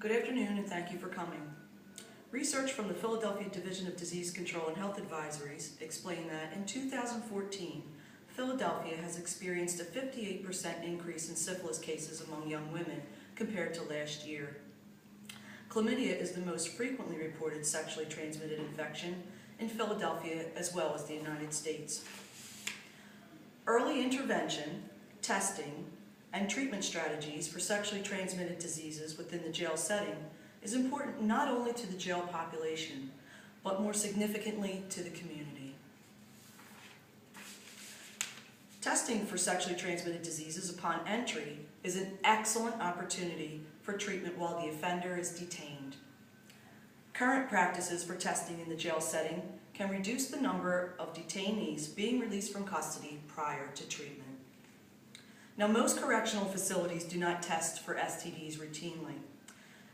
Good afternoon and thank you for coming. Research from the Philadelphia Division of Disease Control and Health Advisories explain that in 2014, Philadelphia has experienced a 58% increase in syphilis cases among young women compared to last year. Chlamydia is the most frequently reported sexually transmitted infection in Philadelphia as well as the United States. Early intervention, testing, and treatment strategies for sexually transmitted diseases within the jail setting is important not only to the jail population, but more significantly to the community. Testing for sexually transmitted diseases upon entry is an excellent opportunity for treatment while the offender is detained. Current practices for testing in the jail setting can reduce the number of detainees being released from custody prior to treatment. Now, most correctional facilities do not test for STDs routinely.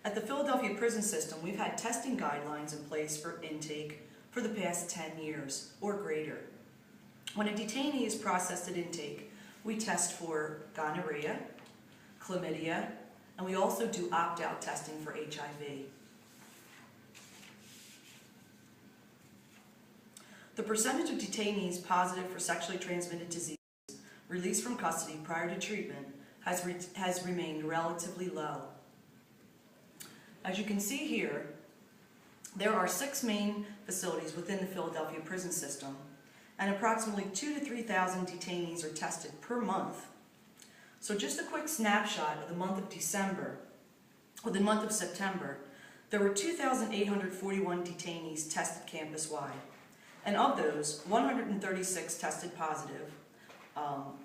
At the Philadelphia prison system, we've had testing guidelines in place for intake for the past 10 years or greater. When a detainee is processed at intake, we test for gonorrhea, chlamydia, and we also do opt-out testing for HIV. The percentage of detainees positive for sexually transmitted disease released from custody prior to treatment has remained relatively low. As you can see here, there are 6 main facilities within the Philadelphia prison system, and approximately 2,000 to 3,000 detainees are tested per month. So just a quick snapshot of the month of December, or the month of September, there were 2,841 detainees tested campus-wide, and of those, 136 tested positive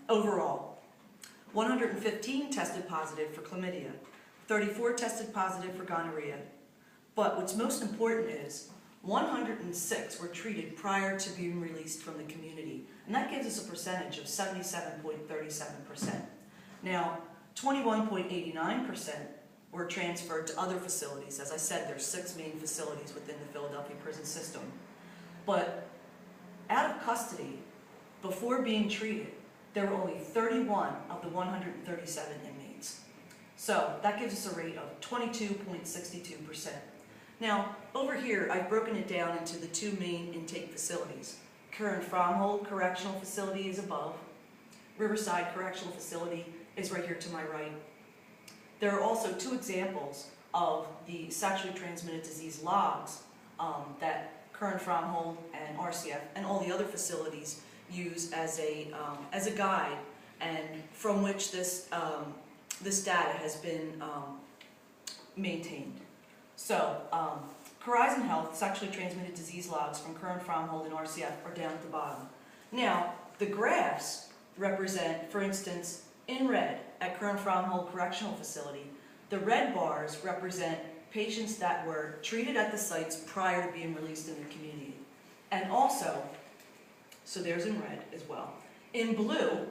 overall. 115 tested positive for chlamydia, 34 tested positive for gonorrhea, but what's most important is 106 were treated prior to being released from the community, and that gives us a percentage of 77.37%. Now, 21.89% were transferred to other facilities. As I said, there's 6 main facilities within the Philadelphia prison system. But out of custody, before being treated, there were only 31 of the 137 inmates. So that gives us a rate of 22.62%. Now, over here, I've broken it down into the 2 main intake facilities. Current Fromhold Correctional Facility is above. Riverside Correctional Facility is right here to my right. There are also 2 examples of the sexually transmitted disease logs that Current Fromhold and RCF and all the other facilities use as a guide, and from which this data has been maintained. So, Horizon Health sexually transmitted disease logs from Current Fromhold and RCF are down at the bottom. Now, the graphs represent, for instance, in red at Current Fromhold Correctional Facility, the red bars represent patients that were treated at the sites prior to being released in the community. And also, so there's in red as well. In blue,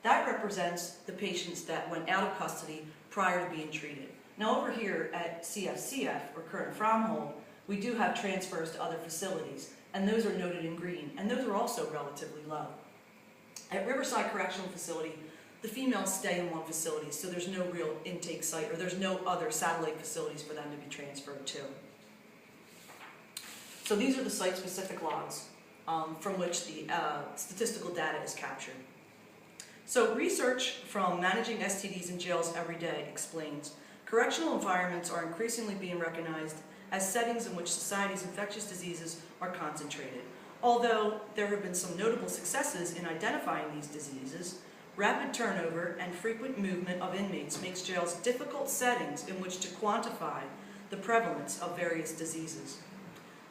that represents the patients that went out of custody prior to being treated. Now over here at CFCF, or Current Fromhold, we do have transfers to other facilities, and those are noted in green, and those are also relatively low. At Riverside Correctional Facility, the females stay in one facility, so there's no real intake site, or there's no other satellite facilities for them to be transferred to. So these are the site-specific logs from which the statistical data is captured. So research from Managing STDs in Jails Every Day explains correctional environments are increasingly being recognized as settings in which society's infectious diseases are concentrated. Although there have been some notable successes in identifying these diseases, rapid turnover and frequent movement of inmates makes jails difficult settings in which to quantify the prevalence of various diseases.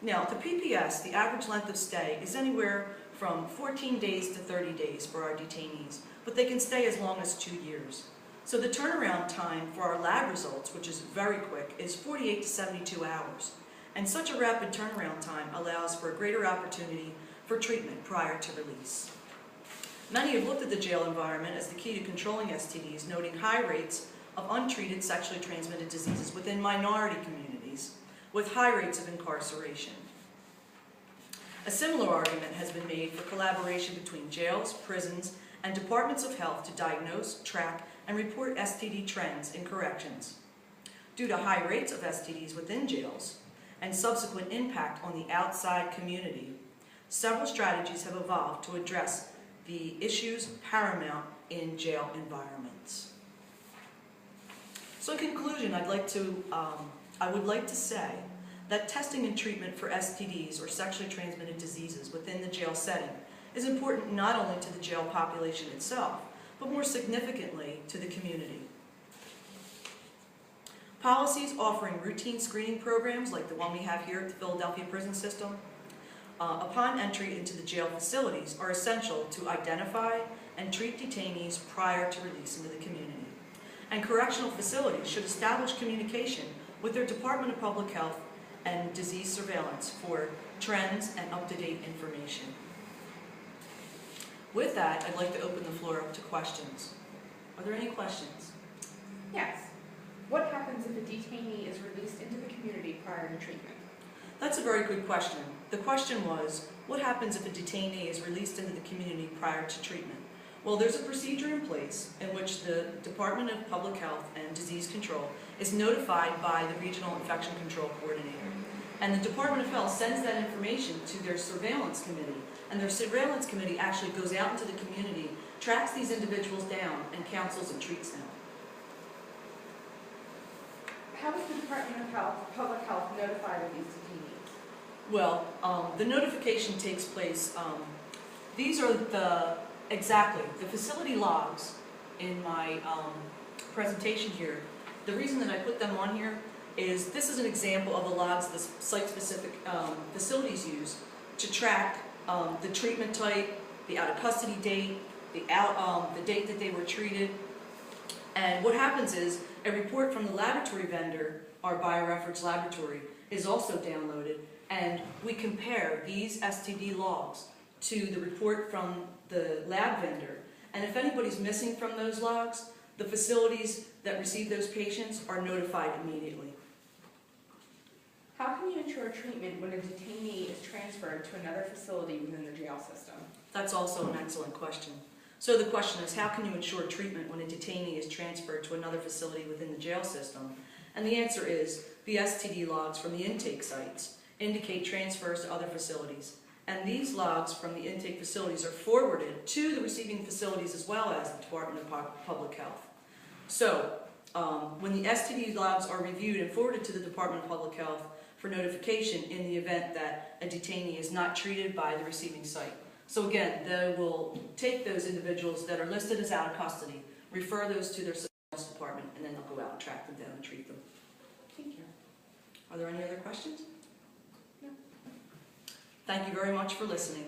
Now, the PPS, the average length of stay, is anywhere from 14 days to 30 days for our detainees, but they can stay as long as 2 years. So the turnaround time for our lab results, which is very quick, is 48 to 72 hours. And such a rapid turnaround time allows for a greater opportunity for treatment prior to release. Many have looked at the jail environment as the key to controlling STDs, noting high rates of untreated sexually transmitted diseases within minority communities, with high rates of incarceration. A similar argument has been made for collaboration between jails, prisons, and departments of health to diagnose, track, and report STD trends in corrections. due to high rates of STDs within jails and subsequent impact on the outside community, several strategies have evolved to address the issues paramount in jail environments. So in conclusion, I would like to say that testing and treatment for STDs or sexually transmitted diseases within the jail setting is important not only to the jail population itself, but more significantly to the community. Policies offering routine screening programs like the one we have here at the Philadelphia prison system upon entry into the jail facilities are essential to identify and treat detainees prior to release into the community. And correctional facilities should establish communication with their Department of Public Health and Disease Surveillance for trends and up-to-date information. With that, I'd like to open the floor up to questions. Are there any questions? Yes. What happens if a detainee is released into the community prior to treatment? That's a very good question. The question was, what happens if a detainee is released into the community prior to treatment? Well, there's a procedure in place in which the Department of Public Health and Disease Control is notified by the Regional Infection Control Coordinator. And the Department of Health sends that information to their surveillance committee. And their surveillance committee actually goes out into the community, tracks these individuals down, and counsels and treats them. How is the Department of Public Health notified of these detainees? Well, the notification takes place, these are the facility logs in my presentation here. The reason that I put them on here is this is an example of the logs the site-specific facilities use to track the treatment type, the out-of-custody date, the date that they were treated. And what happens is a report from the laboratory vendor, our bioreference laboratory, is also downloaded, and we compare these STD logs to the report from the lab vendor. And if anybody's missing from those logs, the facilities that receive those patients are notified immediately. How can you ensure treatment when a detainee is transferred to another facility within the jail system? That's also an excellent question. So the question is, how can you ensure treatment when a detainee is transferred to another facility within the jail system? And the answer is, the STD logs from the intake sites indicate transfers to other facilities. And these logs from the intake facilities are forwarded to the receiving facilities as well as the Department of Public Health. So when the STD logs are reviewed and forwarded to the Department of Public Health for notification in the event that a detainee is not treated by the receiving site. So again, they will take those individuals that are listed as out of custody, refer those to their surveillance department, and then they'll go out and track them down and treat them. Thank you. Are there any other questions? No. Thank you very much for listening.